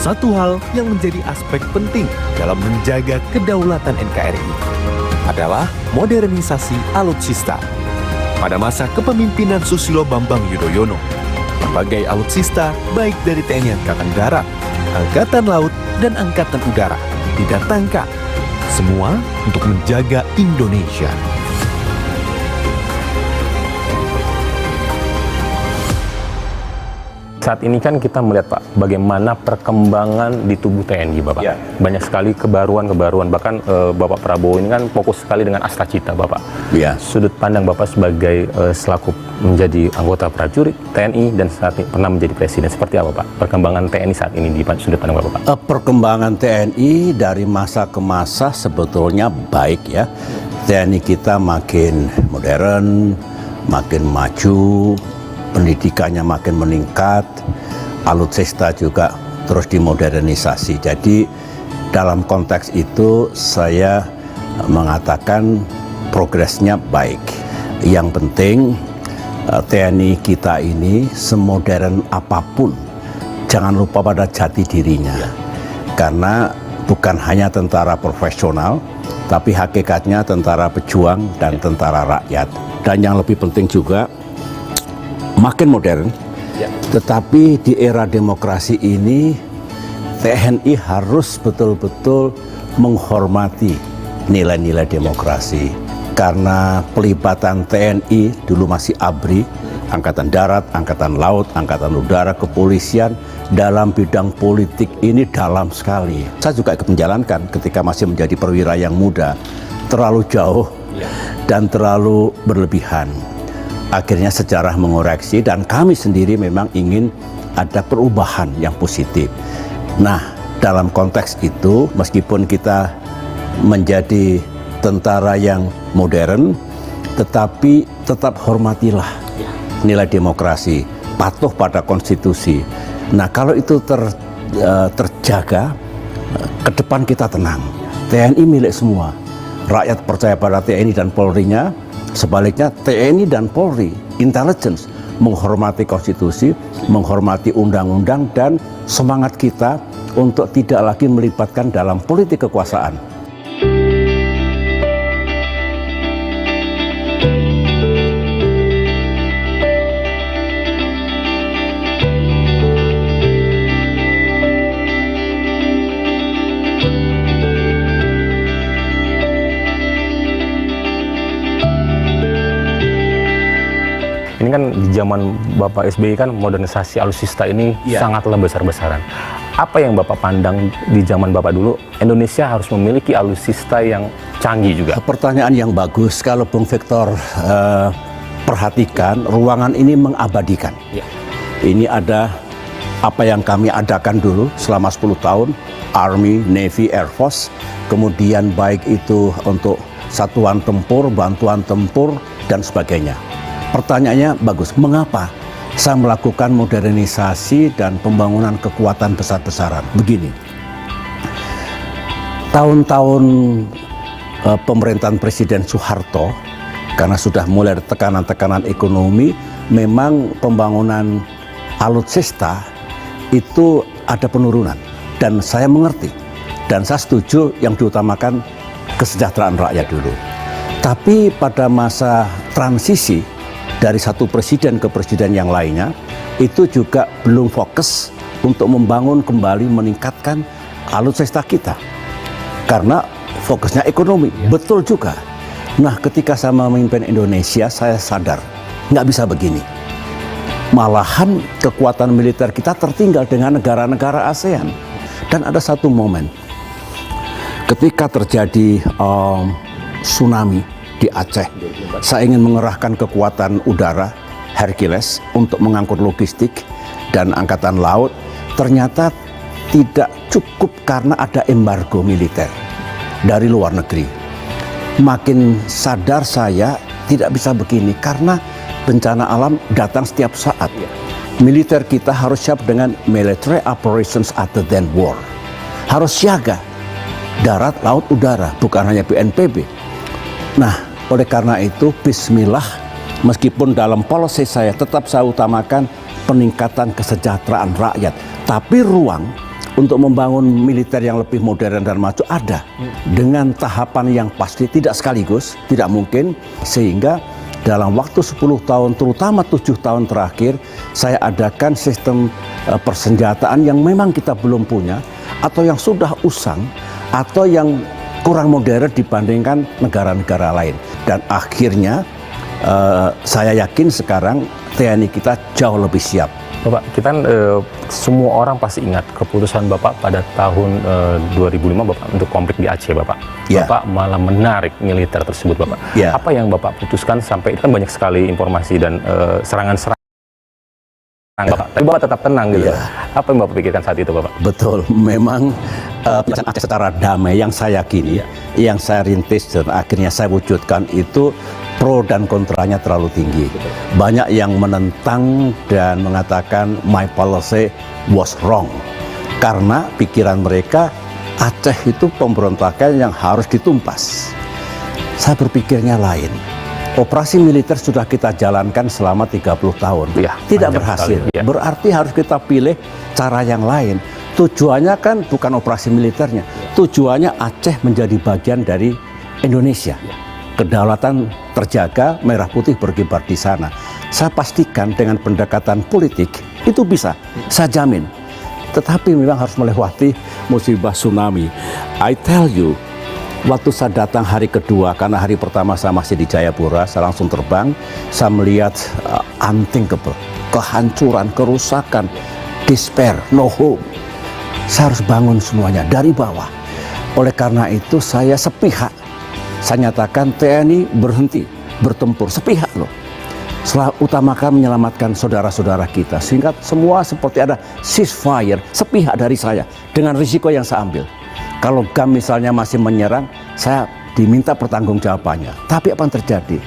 satu hal yang menjadi aspek penting dalam menjaga kedaulatan NKRI adalah modernisasi alutsista. Pada masa kepemimpinan Susilo Bambang Yudhoyono, berbagai alutsista baik dari TNI Angkatan Darat, Angkatan Laut, dan Angkatan Udara didatangkan, semua untuk menjaga Indonesia. Saat ini kan kita melihat Pak, bagaimana perkembangan di tubuh TNI Bapak. Ya. Banyak sekali kebaruan-kebaruan, bahkan Bapak Prabowo ini kan fokus sekali dengan Astra-Cita Bapak. Ya. Sudut pandang Bapak sebagai selaku menjadi anggota prajurit TNI dan saat ini pernah menjadi presiden, seperti apa Pak? Perkembangan TNI saat ini di sudut pandang Bapak Pak? Perkembangan TNI dari masa ke masa sebetulnya baik ya. TNI kita makin modern, makin maju, pendidikannya makin meningkat, alutsista juga terus dimodernisasi. Jadi dalam konteks itu saya mengatakan progresnya baik. Yang penting TNI kita ini semodern apapun, jangan lupa pada jati dirinya. Karena bukan hanya tentara profesional, tapi hakikatnya tentara pejuang dan tentara rakyat. Dan yang lebih penting juga, makin modern, tetapi di era demokrasi ini TNI harus betul-betul menghormati nilai-nilai demokrasi. Karena pelibatan TNI dulu masih ABRI, Angkatan Darat, Angkatan Laut, Angkatan Udara, Kepolisian dalam bidang politik ini dalam sekali. Saya juga ikut menjalankan ketika masih menjadi perwira yang muda, terlalu jauh dan terlalu berlebihan. Akhirnya sejarah mengoreksi dan kami sendiri memang ingin ada perubahan yang positif. Nah, dalam konteks itu meskipun kita menjadi tentara yang modern, tetapi tetap hormatilah nilai demokrasi, patuh pada konstitusi. Nah, kalau itu terjaga, ke depan kita tenang. TNI milik semua. Rakyat percaya pada TNI dan Polri-nya. Sebaliknya TNI dan Polri, intelligence, menghormati konstitusi, menghormati undang-undang, dan semangat kita untuk tidak lagi melibatkan dalam politik kekuasaan. Ini kan di zaman Bapak SBY kan modernisasi alutsista ini sangatlah besar-besaran. Apa yang Bapak pandang di zaman Bapak dulu, Indonesia harus memiliki alutsista yang canggih juga? Pertanyaan yang bagus. Kalau Bung Victor perhatikan, ruangan ini mengabadikan. Ini ada apa yang kami adakan dulu selama 10 tahun, Army, Navy, Air Force, kemudian baik itu untuk satuan tempur, bantuan tempur, dan sebagainya. Pertanyaannya bagus, mengapa saya melakukan modernisasi dan pembangunan kekuatan besar-besaran? Begini, tahun-tahun pemerintahan Presiden Soeharto, karena sudah mulai tekanan-tekanan ekonomi, memang pembangunan alutsista itu ada penurunan. Dan saya mengerti, dan saya setuju yang diutamakan kesejahteraan rakyat dulu. Tapi pada masa transisi, dari satu presiden ke presiden yang lainnya, itu juga belum fokus untuk membangun kembali, meningkatkan alutsista kita. Karena fokusnya ekonomi, betul juga. Nah, ketika saya memimpin Indonesia, saya sadar, nggak bisa begini. Malahan kekuatan militer kita tertinggal dengan negara-negara ASEAN. Dan ada satu momen, ketika terjadi tsunami di Aceh, saya ingin mengerahkan kekuatan udara Hercules untuk mengangkut logistik dan angkatan laut. Ternyata tidak cukup karena ada embargo militer dari luar negeri. Makin sadar saya tidak bisa begini karena bencana alam datang setiap saat. Militer kita harus siap dengan military operations other than war. Harus siaga darat, laut, udara, bukan hanya BNPB. Nah, oleh karena itu, bismillah, meskipun dalam policy saya tetap saya utamakan peningkatan kesejahteraan rakyat. Tapi ruang untuk membangun militer yang lebih modern dan maju ada dengan tahapan yang pasti, tidak sekaligus, tidak mungkin, sehingga dalam waktu 10 tahun, terutama 7 tahun terakhir, saya adakan sistem persenjataan yang memang kita belum punya, atau yang sudah usang, atau yang kurang modern dibandingkan negara-negara lain. Dan akhirnya saya yakin sekarang TNI kita jauh lebih siap. Bapak, kita semua orang pasti ingat keputusan Bapak pada tahun 2005 Bapak untuk konflik di Aceh, Bapak. Ya. Bapak malah menarik militer tersebut, Bapak. Ya. Apa yang Bapak putuskan sampai itu kan banyak sekali informasi dan serangan-serangan Bapak. Tapi Bapak tetap tenang gitu. Ya. Apa yang Bapak pikirkan saat itu, Bapak? Betul, memang penyelesaian Aceh secara damai yang saya yakini, yang saya rintis dan akhirnya saya wujudkan itu pro dan kontranya terlalu tinggi. Banyak yang menentang dan mengatakan my policy was wrong. Karena pikiran mereka Aceh itu pemberontakan yang harus ditumpas. Saya berpikirnya lain. Operasi militer sudah kita jalankan selama 30 tahun. Ya, tidak berhasil. Ya. Berarti harus kita pilih cara yang lain. Tujuannya kan bukan operasi militernya. Tujuannya Aceh menjadi bagian dari Indonesia. Kedaulatan terjaga, merah putih berkibar di sana. Saya pastikan dengan pendekatan politik itu bisa, saya jamin. Tetapi memang harus melewati musibah tsunami. I tell you, waktu saya datang hari kedua, karena hari pertama saya masih di Jayapura, saya langsung terbang, saya melihat unthinkable, kehancuran, kerusakan, despair, no hope. Saya harus bangun semuanya dari bawah. Oleh karena itu saya sepihak. Saya nyatakan TNI berhenti bertempur sepihak loh. Utamakan menyelamatkan saudara-saudara kita, sehingga semua seperti ada ceasefire sepihak dari saya dengan risiko yang saya ambil. Kalau GAM misalnya masih menyerang, saya diminta pertanggungjawabannya. Tapi apa yang terjadi?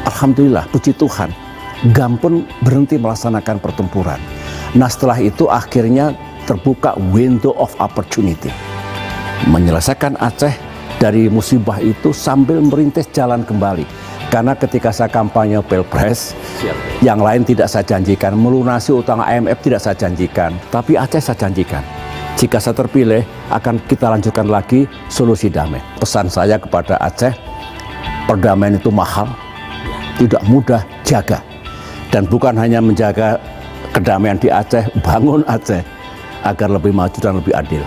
Alhamdulillah, puji Tuhan, GAM pun berhenti melaksanakan pertempuran. Nah setelah itu akhirnya terbuka window of opportunity. Menyelesaikan Aceh dari musibah itu sambil merintis jalan kembali. Karena ketika saya kampanye Pilpres, yang lain tidak saya janjikan, melunasi utang IMF tidak saya janjikan, tapi Aceh saya janjikan. Jika saya terpilih, akan kita lanjutkan lagi solusi damai. Pesan saya kepada Aceh, perdamaian itu mahal, tidak mudah, jaga. Dan bukan hanya menjaga kedamaian di Aceh, bangun Aceh agar lebih maju dan lebih adil.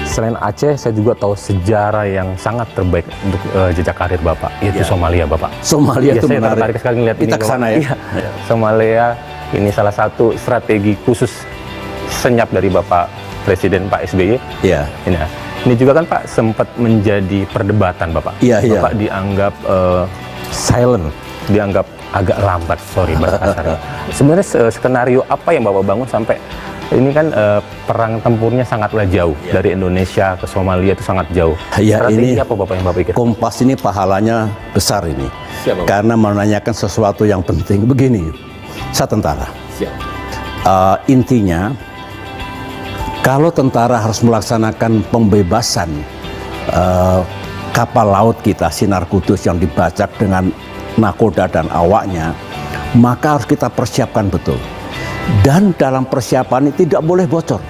Selain Aceh, saya juga tahu sejarah yang sangat terbaik untuk jejak karir Bapak, yaitu Somalia, Bapak. Somalia itu saya menarik. tertarik sekali melihat Kita ini, kesana Bapak. ya. Somalia ini salah satu strategi khusus senyap dari Bapak Presiden Pak SBY. Iya. Ini juga kan Pak sempat menjadi perdebatan Bapak. Iya, iya. Bapak dianggap silent, dianggap agak lambat, sorry bahasa kasarnya. Sebenarnya skenario apa yang Bapak bangun sampai ini kan perang tempurnya sangatlah jauh dari Indonesia ke Somalia, itu sangat jauh. Ya, strategi ini apa Bapak yang Bapak pikir? Kompas ini pahalanya besar ini. Siap, Bapak. Karena menanyakan sesuatu yang penting. Begini, saya tentara. Siap. Intinya, kalau tentara harus melaksanakan pembebasan kapal laut kita, Sinar Kudus yang dibajak dengan nakoda dan awaknya, maka harus kita persiapkan betul. Dan dalam persiapan ini tidak boleh bocor.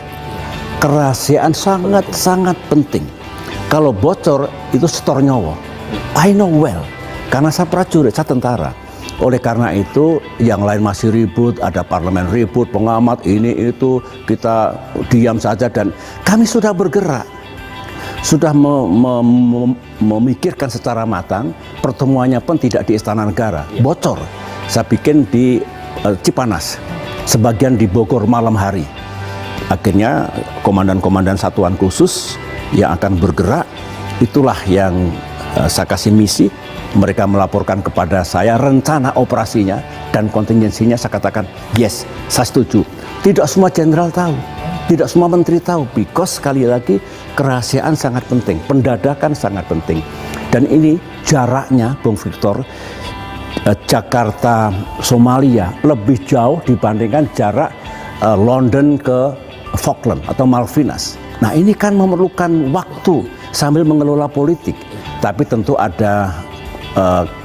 Kerahasiaan sangat-sangat penting. Kalau bocor itu setor nyawa. I know well, karena saya prajurit, saya tentara. Oleh karena itu, yang lain masih ribut, ada parlemen ribut, pengamat ini itu, kita diam saja dan kami sudah bergerak. Sudah memikirkan secara matang, pertemuannya pun tidak di Istana Negara, bocor. Saya bikin di Cipanas. Sebagian di Bogor malam hari. Akhirnya komandan-komandan satuan khusus yang akan bergerak, itulah yang saya kasih misi. Mereka melaporkan kepada saya rencana operasinya dan kontingensinya. Saya katakan yes, saya setuju. Tidak semua jenderal tahu, tidak semua menteri tahu, because sekali lagi kerahasiaan sangat penting, pendadakan sangat penting. Dan ini jaraknya, Bung Victor, Jakarta Somalia lebih jauh dibandingkan jarak London ke Falkland atau Malvinas. Nah ini kan memerlukan waktu sambil mengelola politik. Tapi tentu ada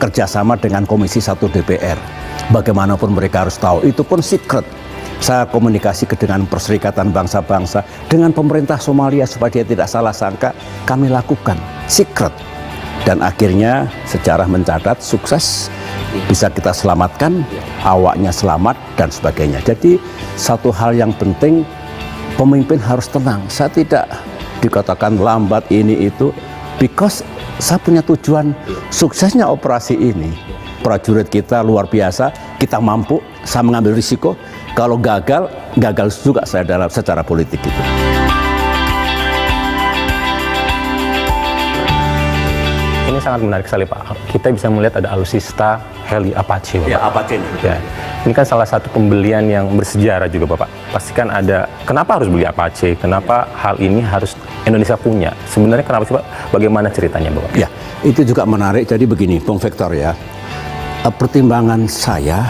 kerjasama dengan Komisi 1 DPR. Bagaimanapun mereka harus tahu, itu pun secret. Saya komunikasi dengan Perserikatan Bangsa-Bangsa, dengan pemerintah Somalia supaya dia tidak salah sangka, kami lakukan secret. Dan akhirnya sejarah mencatat sukses, bisa kita selamatkan, awaknya selamat dan sebagainya. Jadi satu hal yang penting, pemimpin harus tenang. Saya tidak dikatakan lambat ini itu, because saya punya tujuan suksesnya operasi ini. Prajurit kita luar biasa, kita mampu, saya mengambil risiko. Kalau gagal, gagal juga saya dalam secara politik itu. Ini sangat menarik sekali Pak. Kita bisa melihat ada alutsista heli Apache Bapak. Ya, Apache ini. Ya. Ini kan salah satu pembelian yang bersejarah juga Bapak. Pastikan ada, kenapa harus beli Apache? Kenapa hal ini harus Indonesia punya? Sebenarnya kenapa sih Pak? Bagaimana ceritanya Bapak? Ya, itu juga menarik. Jadi begini, Bung Victor ya. Pertimbangan saya,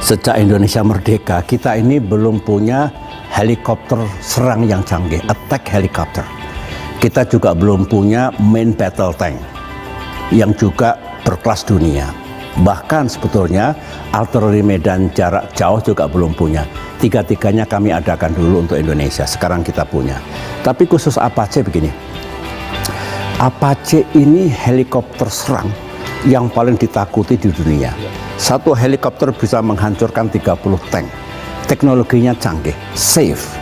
sejak Indonesia merdeka, kita ini belum punya helikopter serang yang canggih, attack helicopter. Kita juga belum punya main battle tank yang juga berkelas dunia. Bahkan sebetulnya artileri medan jarak jauh juga belum punya. Tiga-tiganya kami adakan dulu untuk Indonesia, sekarang kita punya. Tapi khusus Apache begini, Apache ini helikopter serang yang paling ditakuti di dunia. Satu helikopter bisa menghancurkan 30 tank. Teknologinya canggih, safe.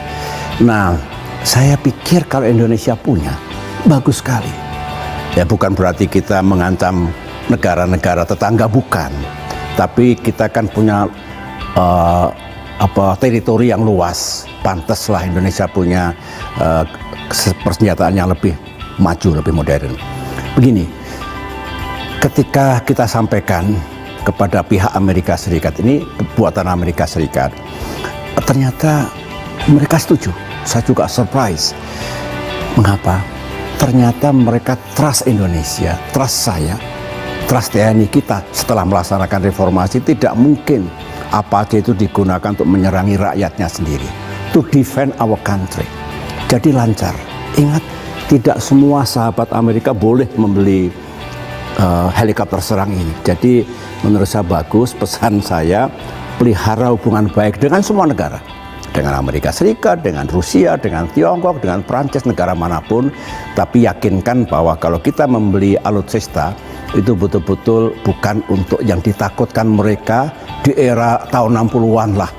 Nah, saya pikir kalau Indonesia punya, bagus sekali. Ya bukan berarti kita mengancam negara-negara tetangga, bukan. Tapi kita kan punya teritori yang luas. Pantaslah Indonesia punya persenjataan yang lebih maju, lebih modern. Begini, ketika kita sampaikan kepada pihak Amerika Serikat, ini buatan Amerika Serikat, ternyata mereka setuju. Saya juga surprise. Mengapa? Ternyata mereka trust Indonesia, trust saya, trust TNI kita. Setelah melaksanakan reformasi, tidak mungkin Apache itu digunakan untuk menyerangi rakyatnya sendiri, to defend our country. Jadi lancar. Ingat, tidak semua sahabat Amerika boleh membeli helikopter serang ini. Jadi menurut saya bagus. Pesan saya, pelihara hubungan baik dengan semua negara, dengan Amerika Serikat, dengan Rusia, dengan Tiongkok, dengan Prancis, negara manapun. Tapi yakinkan bahwa kalau kita membeli alutsista, itu betul-betul bukan untuk yang ditakutkan mereka di era tahun 60-an lah.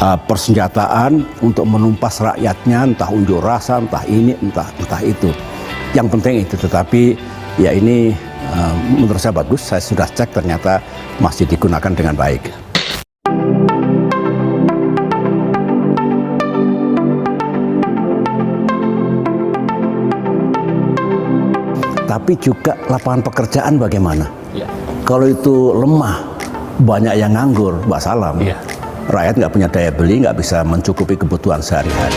Persenjataan untuk menumpas rakyatnya, entah unjuk rasa, entah ini, entah itu. Yang penting itu, tetapi ya ini menurut saya bagus. Saya sudah cek, ternyata masih digunakan dengan baik. Tapi juga lapangan pekerjaan bagaimana? Ya. Kalau itu lemah, banyak yang nganggur, Mbak Salam. Ya. Rakyat nggak punya daya beli, nggak bisa mencukupi kebutuhan sehari-hari.